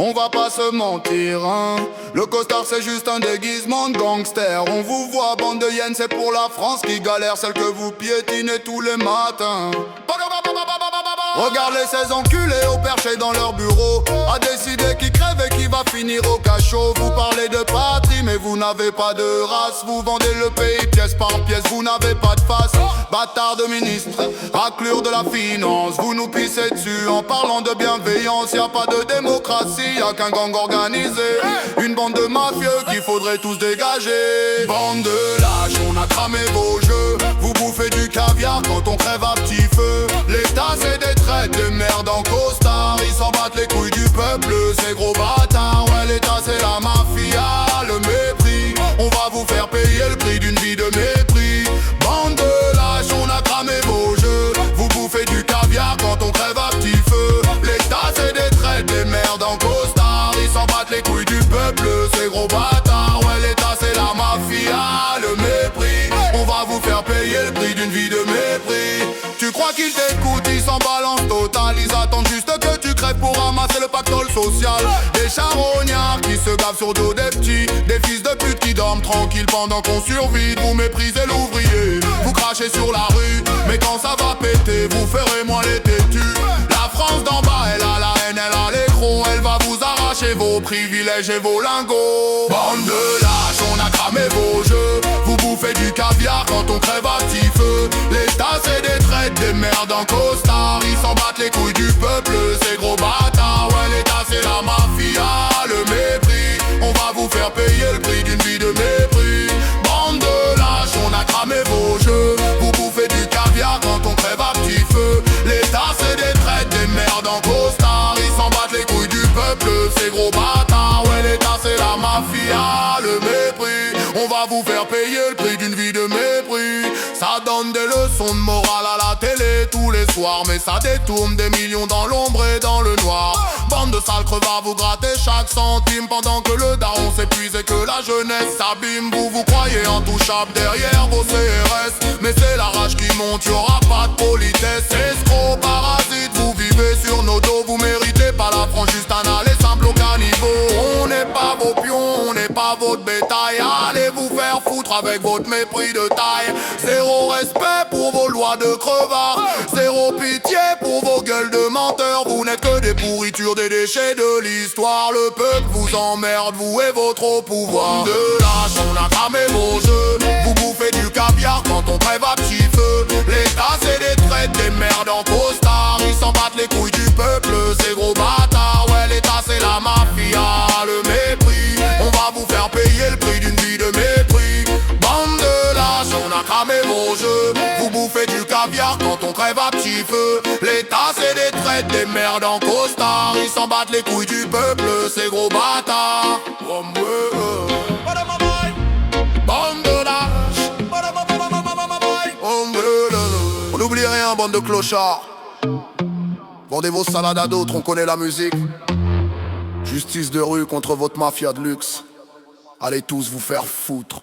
On va pas se mentir, hein. Le costard c'est juste un déguisement de gangster. On vous voit, bande de hyènes, c'est pour la France qui galère, celle que vous piétinez tous les matins. Regardez ces enculés au perché dans leur bureau, à décider qui crève et qui va finir au cachot. Vous parlez de patrie mais vous n'avez pas de race. Vous vendez le pays pièce par pièce, vous n'avez pas de face. Bâtard de ministre, raclure de la finance, vous nous pissez dessus en parlant de bienveillance. Y'a pas de démocratie, y'a qu'un gang organisé, une bande de mafieux qu'il faudrait tous dégager. Bande de lâches, on a cramé vos jeux. Vous bouffez du caviar quand on crève à petit feu. L'État c'est des traites de merde en costard. Ils s'en battent les couilles du peuple, ces gros bâtards. Ouais, l'État c'est la mafia, le mépris. On va vous faire payer le prix d'une vie de mépris. Bande de lâches, on a cramé vos jeux. Vous bouffez du caviar quand on crève à petit feu. L'État c'est des traites de merde en costard. Ils s'en battent les couilles du peuple, ces gros bâtards. Ouais, l'État c'est la mafia, le mépris. On va vous faire payer le prix d'une vie de mépris. Tu crois qu'ils t'écoutent, ils s'en balancent total. Ils attendent juste que tu crèves pour ramasser le pactole social. Des charognards qui se gavent sur dos des petits, des fils de pute qui dorment tranquilles pendant qu'on survit. Vous méprisez l'ouvrier, vous crachez sur la rue, mais quand ça va péter, vous ferez moins les têtus. La France d'en bas, elle a la haine, elle a les crocs. Elle va vous arracher vos privilèges et vos lingots. Bande de lâches, on a cramé vos jeux. Vous bouffez du caviar quand on crève à petit feu. L'État c'est des traites, des merdes en costard. Ils s'en battent les couilles du peuple, ces gros bâtards. Ouais, l'État c'est la mafia, le mépris. On va vous faire payer le prix d'une vie de mépris. Bande de lâches, on a cramé vos jeux. Vous bouffez du caviar quand on crève à petit feu. L'État c'est des traites, des merdes en costard. Ils s'en battent les couilles du peuple, ces gros bâtards. Ouais, l'État c'est la mafia, le mépris. On va vous faire payer le prix d'une vie de mépris. Ça donne des leçons de morale à la télé tous les soirs, mais ça détourne des millions dans l'ombre et dans le noir. Bande de sales crevards, vous grattez chaque centime pendant que le daron s'épuise et que la jeunesse s'abîme. Vous vous croyez intouchable derrière vos CRS, mais c'est la rage qui monte, y'aura pas de politesse. Escrocs, parasites, vous vivez sur nos dos. Vous méritez pas la France, juste un aller simple au caniveau. On n'est pas vos pions, on n'est pas votre bétail. Allez vous faire foutre avec votre mépris de taille. Zéro respect pour vos lois de crevards, zéro pitié pour vos gueules de menteurs. Vous n'êtes que des pourritures, des déchets de l'histoire. Le peuple vous emmerde, vous et votre au pouvoir. De lâche, on a cramé vos jeux. Vous bouffez du caviar quand on crève à petit feu. L'État c'est des traites, des merdes en costard. Ils s'en battent les couilles du peuple, ces gros bâtards. Ouais, l'État c'est la mafia, le mépris. On va vous faire payer le prix d'une vie de mépris. Bande de lâches, on a cramé vos jeux. Vous bouffez du caviar quand on crève à petit feu. L'État c'est des traites, des merdes en costard. Ils s'en battent les couilles du peuple, ces gros bâtards. Bande de lâches. On n'oublie rien, bande de clochards. Vendez vos salades à d'autres, on connaît la musique. Justice de rue contre votre mafia de luxe. Allez tous vous faire foutre.